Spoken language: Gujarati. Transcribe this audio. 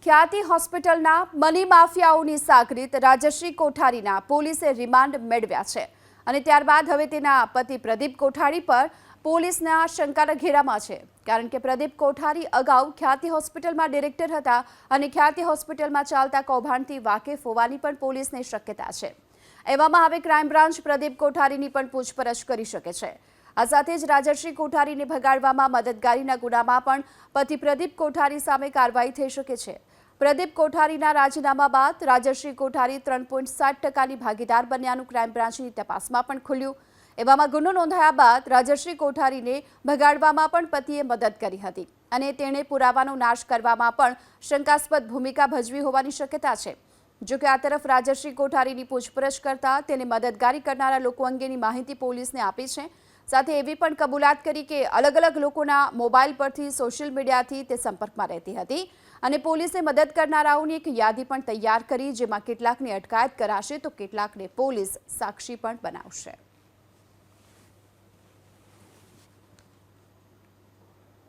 ખ્યાતિ હોસ્પિટલના મની માફિયાઓની સાગરીત રાજશ્રી કોઠારીના પોલીસે રિમાન્ડ મેળવ્યા છે અને ત્યારબાદ હવે તેના પતિ પ્રદીપ કોઠારી પર પોલીસના શંકાના ઘેરામાં છે, કારણ કે પ્રદીપ કોઠારી અગાઉ ખ્યાતિ હોસ્પિટલમાં ડિરેક્ટર હતા અને ખ્યાતિ હોસ્પિટલમાં ચાલતા કૌભાંડથી વાકેફ હોવાની પણ પોલીસને શક્યતા છે। એવામાં હવે ક્રાઇમ બ્રાન્ચ પ્રદીપ કોઠારીની પણ પૂછપરછ કરી શકે છે। આ સાથે જ રાજશ્રી કોઠારીને ભગાડવામાં મદદગારીના ગુનામાં પણ પતિ પ્રદીપ કોઠારી સામે કાર્યવાહી થઈ શકે છે। પ્રદીપ કોઠારીના રાજીનામા બાદ રાજશ્રી કોઠારી 3.7% ભાગીદાર બન્યાનું ક્રાઇમ બ્રાન્ચની તપાસમાં પણ ખુલ્યું। એવામાં ગુનો નોંધાયા બાદ રાજશ્રી કોઠારીને ભગાડવામાં પણ પતિએ મદદ કરી હતી અને તેણે પુરાવાનો નાશ કરવામાં પણ શંકાસ્પદ ભૂમિકા ભજવી હોવાની શક્યતા છે। જો કે આ તરફ રાજશ્રી કોઠારીની પૂછપરછ કરતા તેને મદદગારી કરનારા લોકો અંગેની માહિતી પોલીસને આપી છે। સાથે એવી પણ કબૂલાત કરી કે અલગ અલગ લોકોના મોબાઈલ પરથી સોશિયલ મીડિયાથી તે સંપર્કમાં રહેતી હતી અને પોલીસે મદદ કરનારાઓની એક યાદી પણ તૈયાર કરી, જેમાં કેટલાકની અટકાયત કરાશે તો કેટલાકને પોલીસ સાક્ષી પણ બનાવશે।